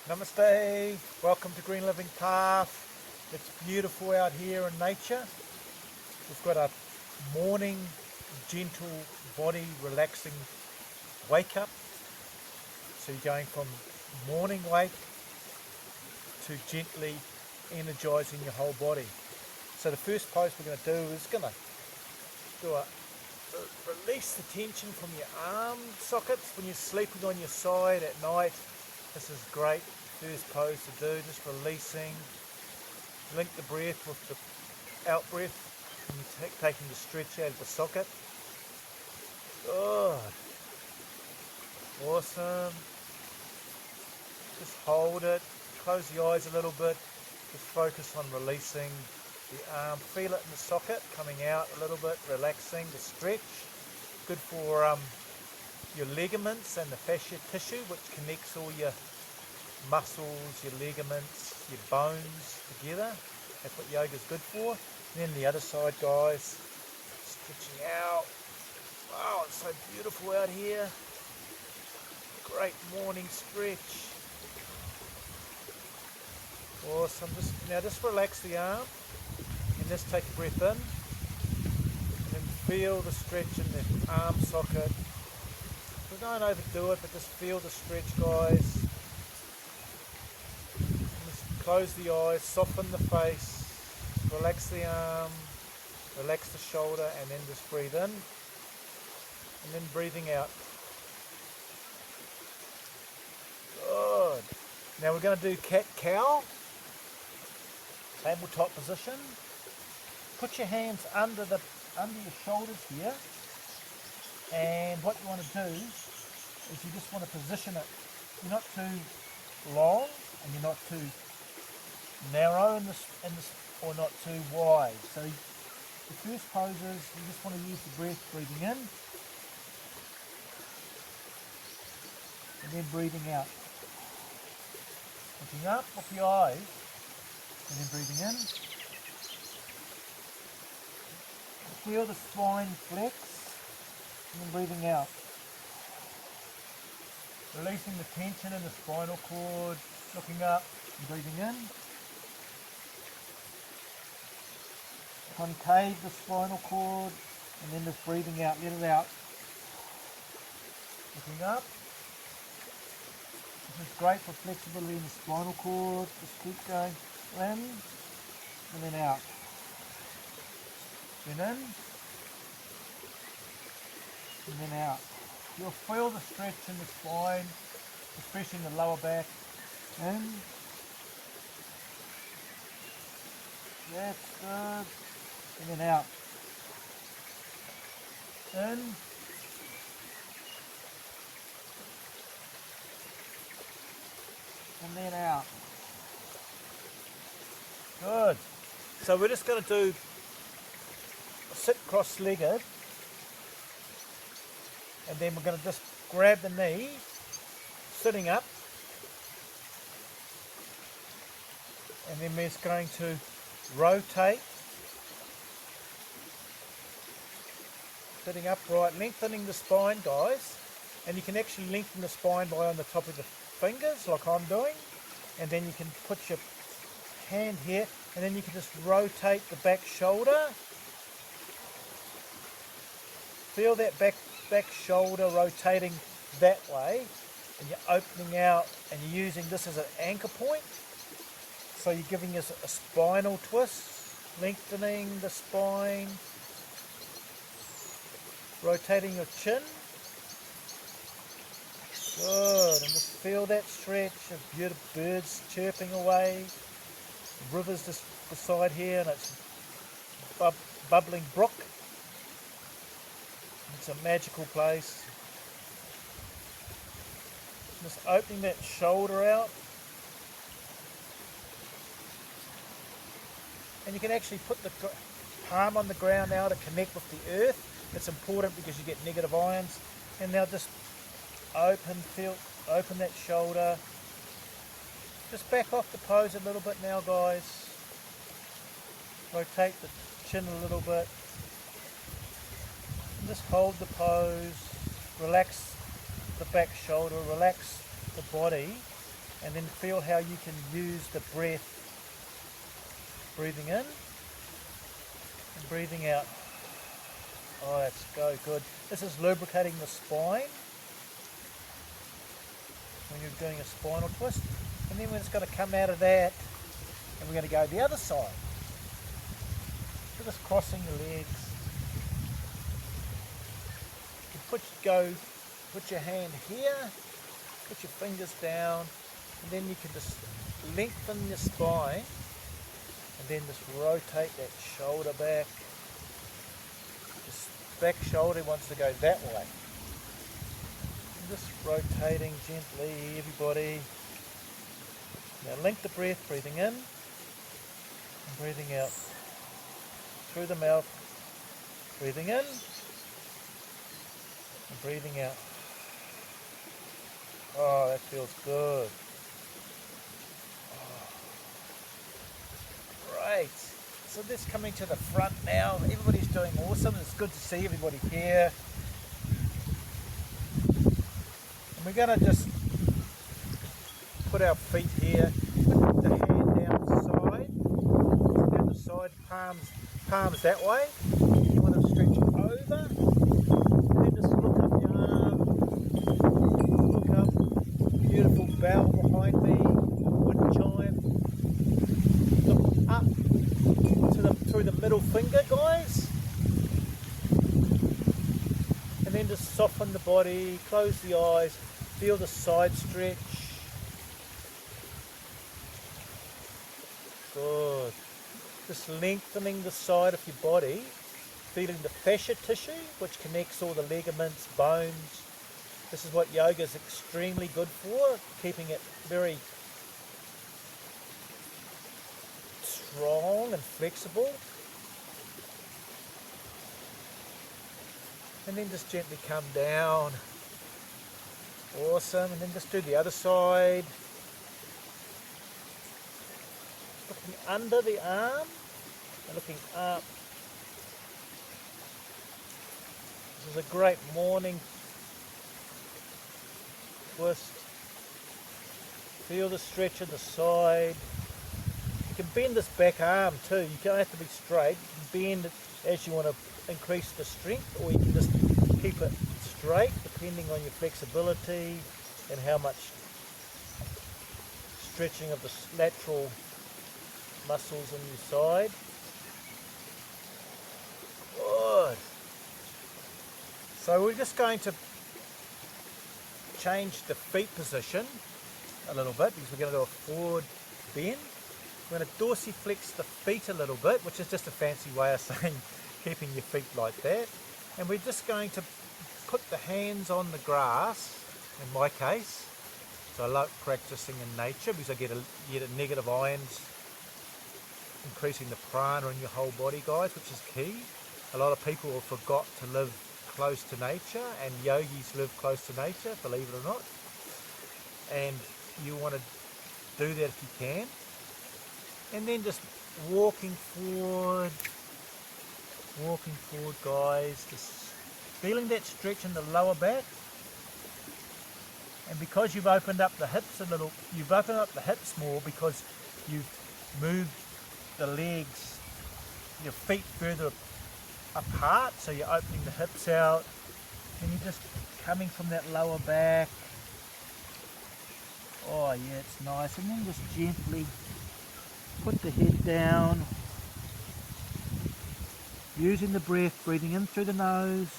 Namaste, welcome to Green Living Path. It's beautiful out here in nature. We've got a morning, gentle, body relaxing wake up. So you're going from morning wake to gently energizing your whole body. So the first pose we're going to do is release the tension from your arm sockets when you're sleeping on your side at night. This is great first pose to do, just releasing. Link the breath with the out breath and you're taking the stretch out of the socket. Good. Awesome. Just hold it, close the eyes a little bit, just focus on releasing the arm. Feel it in the socket, coming out a little bit, relaxing the stretch. Good for your ligaments and the fascia tissue, which connects all your muscles, your ligaments, your bones together. That's what yoga is good for. And then the other side, guys, stretching out. Wow, it's so beautiful out here. Great morning stretch. Awesome. Now just relax the arm and just take a breath in. And then feel the stretch in the arm socket. So don't overdo it, but just feel the stretch, guys. Close the eyes, soften the face, relax the arm, relax the shoulder, and then just breathe in, and then breathing out. Good. Now we're going to do cat-cow, tabletop position. Put your hands under your shoulders here, and what you want to do is you just want to position it. You're not too long, and you're not too narrow or not too wide. So the first pose is you just want to use the breath, breathing in and then breathing out. Looking up with your eyes and then breathing in. Feel the spine flex and then breathing out. Releasing the tension in the spinal cord, looking up and breathing in. Concave the spinal cord and then just breathing out, let it out. Looking up. This is great for flexibility in the spinal cord. Just keep going in and then out. Then in and then out. You'll feel the stretch in the spine, especially in the lower back. In. That's good. And then out. In. And then out. Good. So we're just going to do sit cross-legged, and then we're going to just grab the knee, sitting up, and then we're just going to rotate, sitting upright, lengthening the spine, guys. And you can actually lengthen the spine by on the top of the fingers, like I'm doing. And then you can put your hand here, and then you can just rotate the back shoulder. Feel that back shoulder rotating that way. And you're opening out, and you're using this as an anchor point. So you're giving us a spinal twist, lengthening the spine. Rotating your chin. Good. And just feel that stretch of beautiful birds chirping away. The river's just beside here and it's bubbling brook. It's a magical place. Just opening that shoulder out. And you can actually put the palm on the ground now to connect with the earth. It's important because you get negative ions. And now just open that shoulder. Just back off the pose a little bit now, guys. Rotate the chin a little bit. And just hold the pose. Relax the back shoulder. Relax the body. And then feel how you can use the breath, breathing in and breathing out. Oh, that's so good. This is lubricating the spine when you're doing a spinal twist. And then we're just going to come out of that and we're going to go the other side. So just crossing your legs. You put your hand here, put your fingers down, and then you can just lengthen your spine and then just rotate that shoulder back. This back shoulder wants to go that way. And just rotating gently, everybody. Now link the breath, breathing in and breathing out. Through the mouth, breathing in and breathing out. Oh, that feels good. Great. So this coming to the front now. Everybody's doing awesome. It's good to see everybody here. And we're going to just put our feet here. Put the hand down the side, palms that way. You want to stretch over. And then just look up your arm. Look up. Beautiful bell behind me. Wind chime. Look up through the middle finger, guys. And then just soften the body, close the eyes, feel the side stretch. Good. Just lengthening the side of your body, feeling the fascia tissue, which connects all the ligaments, bones. This is what yoga is extremely good for, keeping it very strong and flexible. And then just gently come down. Awesome. And then just do the other side. Looking under the arm and looking up. This is a great morning twist. Feel the stretch in the side. You can bend this back arm too. You don't have to be straight. You can bend it as you want to increase the strength, or you can just keep it straight depending on your flexibility and how much stretching of the lateral muscles in your side. Good. So we're just going to change the feet position a little bit because we're going to do a forward bend. We're going to dorsiflex the feet a little bit, which is just a fancy way of saying keeping your feet like that. And we're just going to put the hands on the grass, in my case. So I like practicing in nature because I get a negative ions, increasing the prana in your whole body, guys, which is key. A lot of people have forgot to live close to nature, and yogis live close to nature, believe it or not. And you want to do that if you can. And then just walking forward, guys, just feeling that stretch in the lower back. And because you've opened up the hips a little, you've opened up the hips more because you've moved the legs, your feet further apart, so you're opening the hips out, and you're just coming from that lower back. Oh yeah, it's nice. And then just gently put the head down, using the breath, breathing in through the nose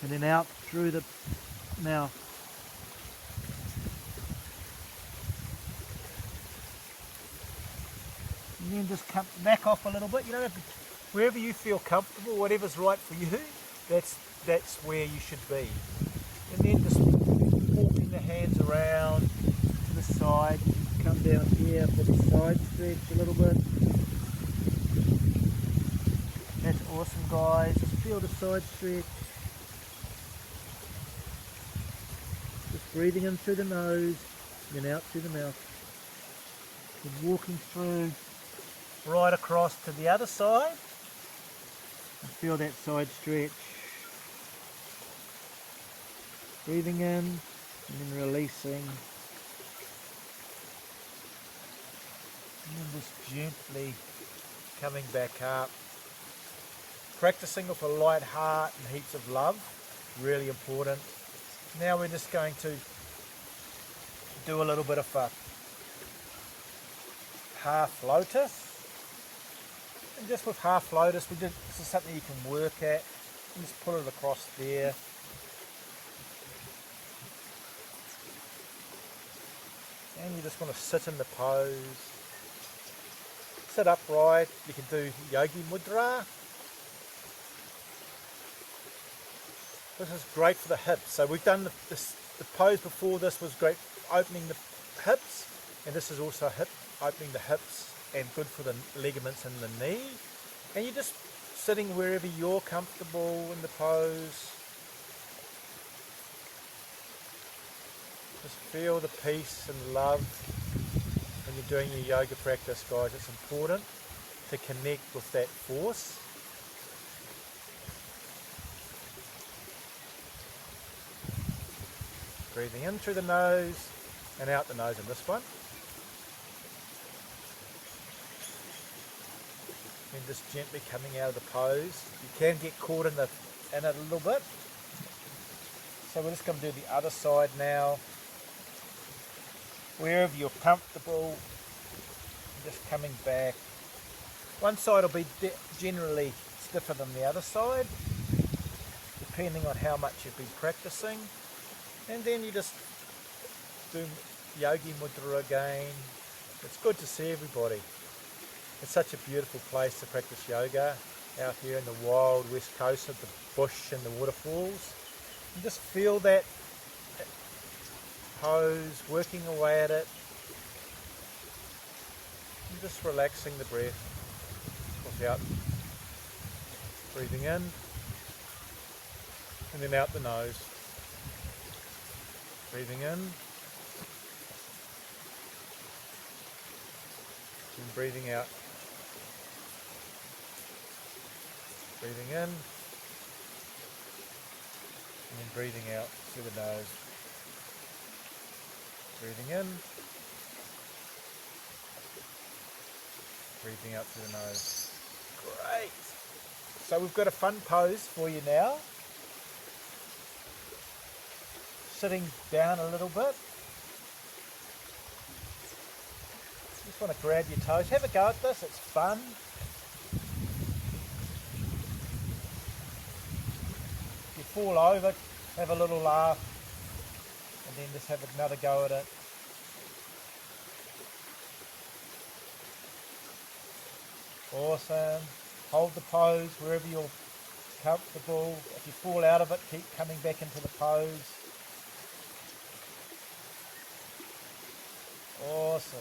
and then out through the mouth. And then just come back off a little bit. You don't have to, wherever you feel comfortable, whatever's right for you, that's where you should be. And then just walking the hands around to the side. Come down here for the side stretch a little bit. That's awesome, guys. Just feel the side stretch. Just breathing in through the nose, then out through the mouth. Then walking through right across to the other side. And feel that side stretch. Breathing in and then releasing. And then just gently coming back up. Practicing with a light heart and heaps of love, really important. Now we're just going to do a little bit of a half lotus. And just with half lotus, this is something you can work at. You just put it across there. And you just want to sit in the pose. Sit upright. You can do yogi mudra. This is great for the hips. So we've done the pose before this was great opening the hips, and this is also opening the hips and good for the ligaments in the knee. And you're just sitting wherever you're comfortable in the pose. Just feel the peace and love when you're doing your yoga practice, guys. It's important to connect with that force. Breathing in through the nose and out the nose in this one. And just gently coming out of the pose. You can get caught in it a little bit. So we're just going to do the other side now. Wherever you're comfortable, just coming back. One side will be generally stiffer than the other side, depending on how much you've been practicing. And then you just do yogi mudra again. It's good to see everybody. It's such a beautiful place to practice yoga out here in the wild west coast of the bush and the waterfalls. And just feel that pose, working away at it. And just relaxing the breath without breathing in and then out the nose. Breathing in and breathing out. Breathing in and then breathing out through the nose. Breathing in, breathing out through the nose. Great! So we've got a fun pose for you now. Sitting down a little bit. Just want to grab your toes. Have a go at this, it's fun. If you fall over, have a little laugh and then just have another go at it. Awesome. Hold the pose wherever you're comfortable. If you fall out of it, keep coming back into the pose. Awesome.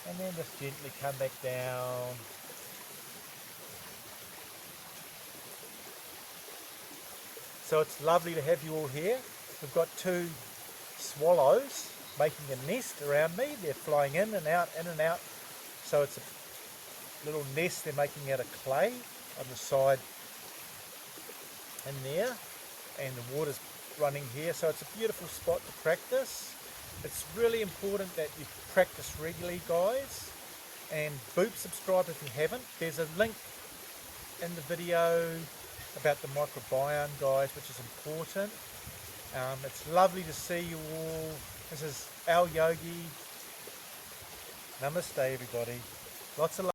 And then just gently come back down. So it's lovely to have you all here. We've got two swallows making a nest around me. They're flying in and out, in and out. So it's a little nest they're making out of clay on the side in there. And the water's running here, so it's a beautiful spot to practice. It's really important that you practice regularly, guys, and boop subscribe if you haven't. There's a link in the video about the microbiome, guys, which is important. It's lovely to see you all. This is Alyogi. Namaste, everybody. Lots of love.